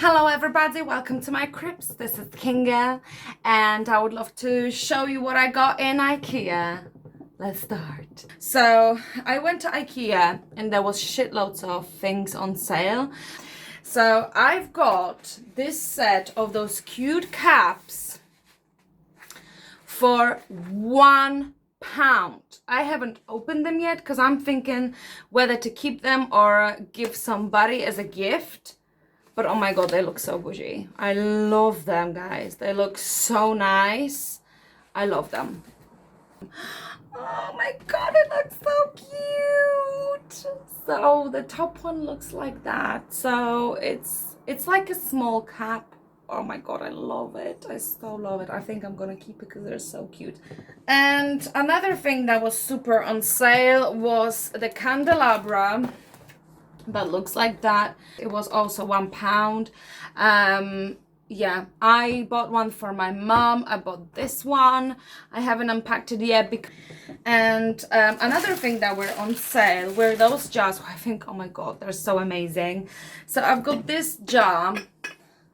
Hello everybody, welcome to my cribs. This is Kinga and I would love to show you what I got in Ikea. Let's start. So I went to Ikea and there was shitloads of things on sale. So I've got this set of those cute caps for £1. I haven't opened them yet because I'm thinking whether to keep them or give somebody as a gift. But oh my god, they look so bougie. I love them, guys. They look so nice. I love them. Oh my god, it looks so cute. So the top one looks like that. So it's like a small cap. Oh my god, I love it. I so love it. I think I'm gonna keep it because they're so cute. And another thing that was super on sale was the candelabra that looks like that. It was also £1. Yeah, I bought one for my mom. I bought this one. I haven't unpacked it yet. And another thing that were on sale were those jars. I think, oh my god, they're so amazing. So I've got this jar,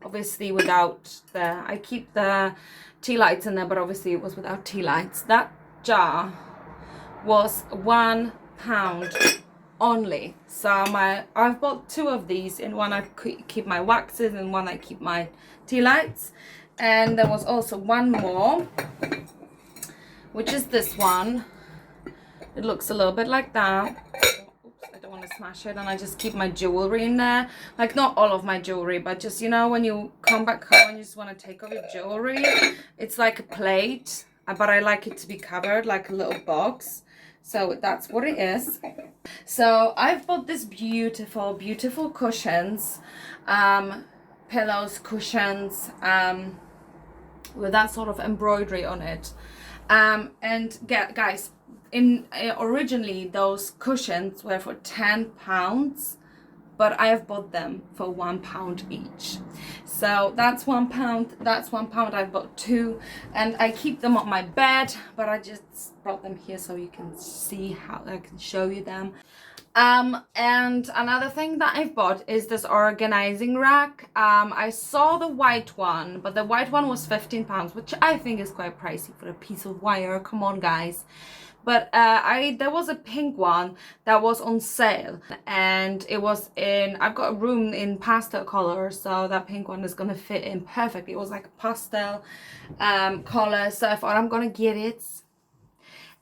obviously without I keep the tea lights in there, but obviously it was without tea lights. That jar was £1 only. So I've bought two of these. In one I keep my waxes and one I keep my tea lights. And there was also one more, which is this one. It looks a little bit like that. Oops, I don't want to smash it. And I just keep my jewelry in there. Like not all of my jewelry, but just, you know, when you come back home and you just want to take off your jewelry, it's like a plate, but I like it to be covered like a little box. So that's what it is. So I've bought this beautiful cushions, pillows, cushions, with that sort of embroidery on it. And guys, originally those cushions were for £10, but I have bought them for £1 each. So that's £1, that's £1. I've bought two, and I keep them on my bed, but I just brought them here so you can see how I can show you them. And another thing that I've bought is this organizing rack. I saw the white one, but the white one was £15, which I think is quite pricey for a piece of wire. Come on, guys. But there was a pink one that was on sale, and it was I've got a room in pastel color, so that pink one is gonna fit in perfectly. It was like a pastel color, so I thought I'm gonna get it.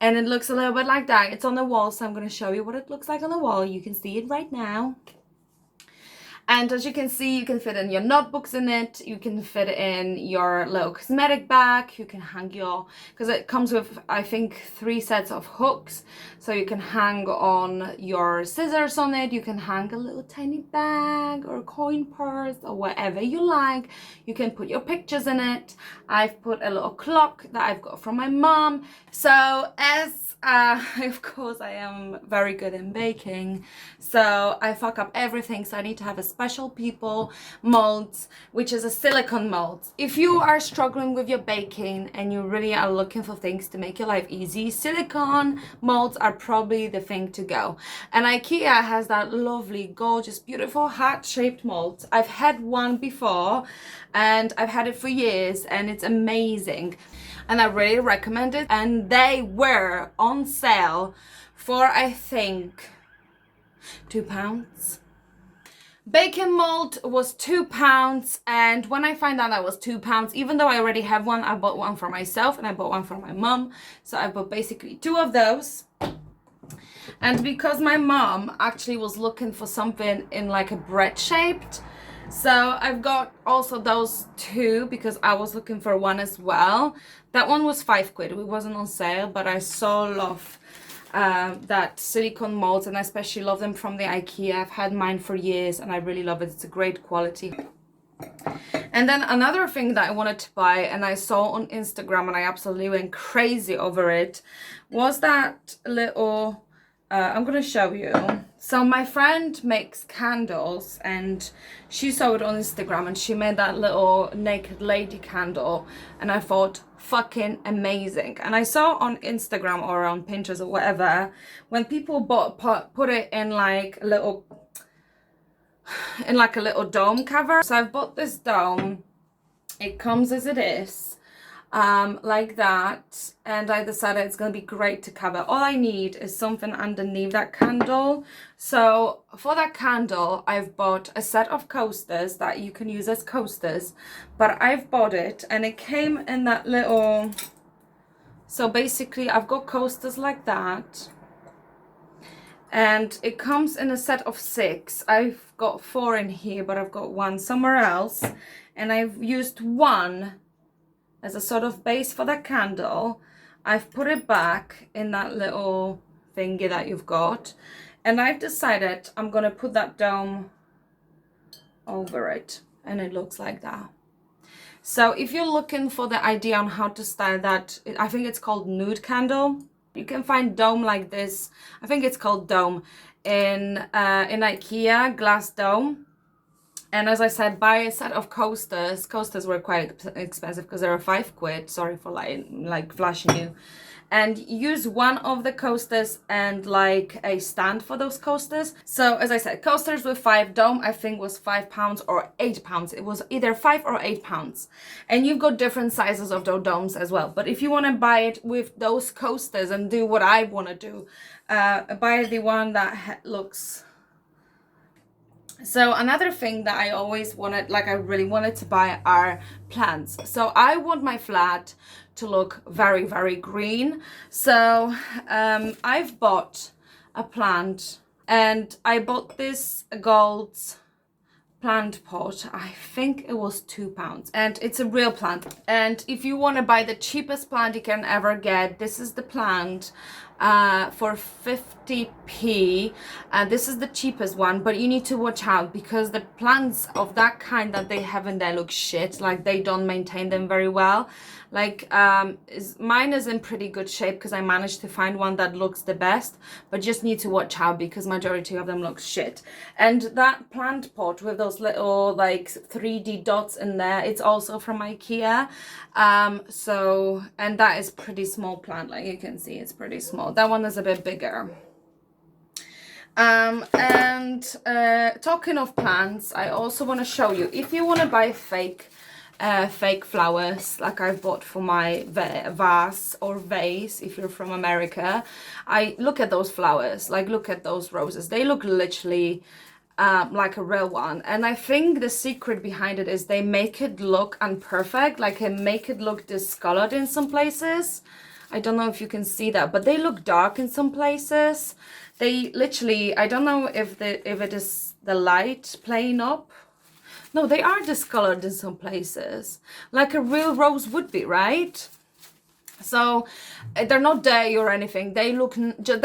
And it looks a little bit like that. It's on the wall, so I'm gonna show you what it looks like on the wall. You can see it right now. And as you can see, you can fit in your notebooks in it. You can fit in your little cosmetic bag. You can hang because it comes with, I think, 3 sets of hooks. So you can hang on your scissors on it. You can hang a little tiny bag or a coin purse or whatever you like. You can put your pictures in it. I've put a little clock that I've got from my mom. So of course, I am very good in baking, so I fuck up everything, so I need to have a special people molds, which is a silicone mold. If you are struggling with your baking and you really are looking for things to make your life easy, silicone molds are probably the thing to go. And Ikea has that lovely, gorgeous, beautiful heart-shaped mold. I've had one before, and I've had it for years, and it's amazing. And I really recommend it. And they were on sale for, I think, £2. Baking mold was £2, and when I find out that was £2, even though I already have one, I bought one for myself and I bought one for my mom. So I bought basically 2 of those. And because my mom actually was looking for something in like a bread shaped, so I've got also those 2 because I was looking for one as well. That one was £5. It wasn't on sale, but I so love that silicone molds, and I especially love them from the Ikea. I've had mine for years and I really love it. It's a great quality. And then another thing that I wanted to buy and I saw on Instagram and I absolutely went crazy over it was that little I'm gonna show you. So my friend makes candles and she saw it on Instagram and she made that little naked lady candle, and I thought, fucking amazing. And I saw on Instagram or on Pinterest or whatever, when people put it in like a little in like a little dome cover. So I've bought this dome. It comes as it is, like that, and I decided it's gonna be great to cover. All I need is something underneath that candle. So for that candle, I've bought a set of coasters that you can use as coasters, but I've bought it and it came in that little, so basically I've got coasters like that, and it comes in a set of 6. I've got 4 in here, but I've got 1 somewhere else, and I've used 1 as a sort of base for the candle. I've put it back in that little thingy that you've got, and I've decided I'm gonna put that dome over it, and it looks like that. So if you're looking for the idea on how to style that, I think it's called nude candle. You can find dome like this. I think it's called dome in Ikea, glass dome. And as I said, buy a set of coasters. Coasters were quite expensive because they were 5 quid. Sorry for like flashing you. And use one of the coasters and like a stand for those coasters. So as I said, coasters with 5, dome I think was £5 or £8. It was either 5 or £8. And you've got different sizes of those domes as well. But if you want to buy it with those coasters and do what I want to do, buy the one that looks... So another thing that I always wanted, like I really wanted to buy, are plants. So I want my flat to look very, very green. So I've bought a plant, and I bought this gold plant pot. I think it was £2, and it's a real plant. And if you want to buy the cheapest plant you can ever get, this is the plant for 50p. This is the cheapest one, but you need to watch out because the plants of that kind that they have in there look shit. Like they don't maintain them very well. Like mine is in pretty good shape because I managed to find one that looks the best, but just need to watch out because majority of them look shit. And that plant pot with those little like 3D dots in there, it's also from Ikea. So, and that is pretty small plant, like you can see, it's pretty small. That one is a bit bigger. And talking of plants, I also want to show you, if you want to buy fake flowers like I've bought for my vase or vase, if you're from America, I look at those flowers, like look at those roses, they look literally like a real one. And I think the secret behind it is they make it look imperfect, like they make it look discolored in some places. I don't know if you can see that, but they look dark in some places. They literally, I don't know if it is the light playing up. No, they are discolored in some places, like a real rose would be, right? So they're not dirty or anything. They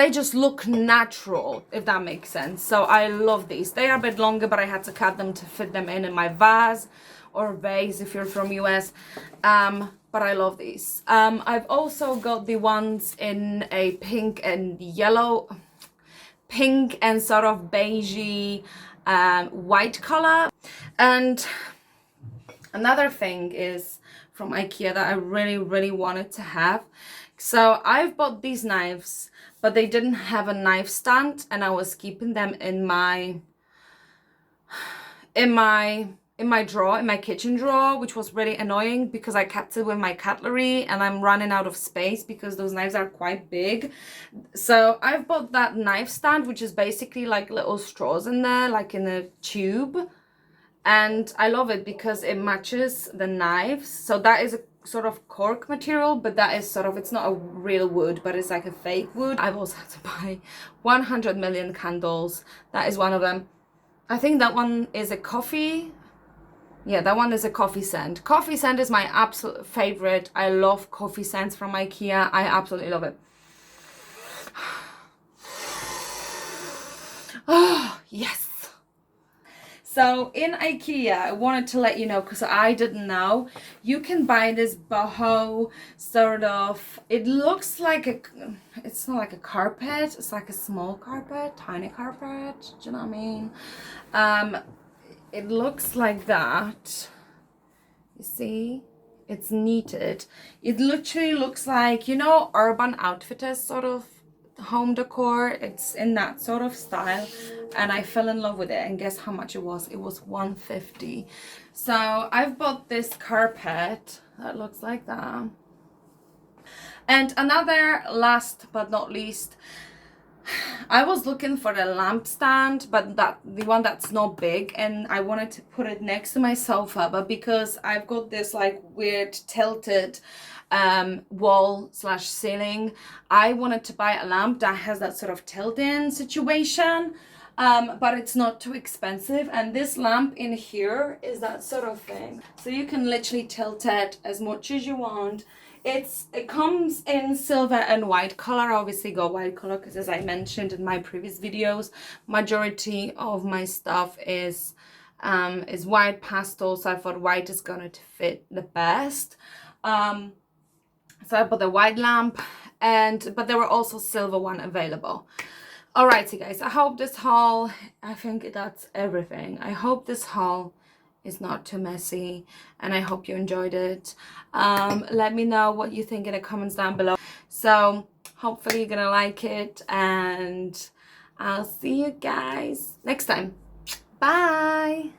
just look natural, if that makes sense. So I love these. They are a bit longer, but I had to cut them to fit them in my vase or vase if you're from US. But I love these. I've also got the ones in a pink and yellow, pink and sort of beigey white color. And another thing is from Ikea that I really, really wanted to have. So I've bought these knives, but they didn't have a knife stand, and I was keeping them in my drawer, in my kitchen drawer, which was really annoying because I kept it with my cutlery and I'm running out of space because those knives are quite big. So I've bought that knife stand, which is basically like little straws in there, like in a tube. And I love it because it matches the knives. So that is a sort of cork material, but that is sort of, it's not a real wood, but it's like a fake wood. I've also had to buy 100 million candles. That is one of them. I think that one is a coffee. Yeah, that one is a coffee scent. Coffee scent is my absolute favorite. I love coffee scents from Ikea. I absolutely love it. Oh, yes. So in Ikea, I wanted to let you know, because I didn't know, you can buy this boho sort of, it looks like it's not like a carpet, it's like a small carpet, tiny carpet, do you know what I mean? It looks like that, you see, it's knitted. It literally looks like, you know, Urban Outfitters sort of home decor. It's in that sort of style, and I fell in love with it. And guess how much it was? It was $150. So I've bought this carpet that looks like that. And another, last but not least, I was looking for the lamp stand, but the one that's not big, and I wanted to put it next to my sofa, but because I've got this like weird tilted wall slash ceiling, I wanted to buy a lamp that has that sort of tilt-in situation, but it's not too expensive, and this lamp in here is that sort of thing, so you can literally tilt it as much as you want. It comes in silver and white color. I obviously got white color because, as I mentioned in my previous videos, majority of my stuff is white pastel, so I thought white is gonna fit the best. So I bought the white lamp, but there were also silver one available. Alrighty guys, I hope this haul, I think that's everything. I hope this haul is not too messy, and I hope you enjoyed it. Let me know what you think in the comments down below. So hopefully you're gonna like it, and I'll see you guys next time. Bye.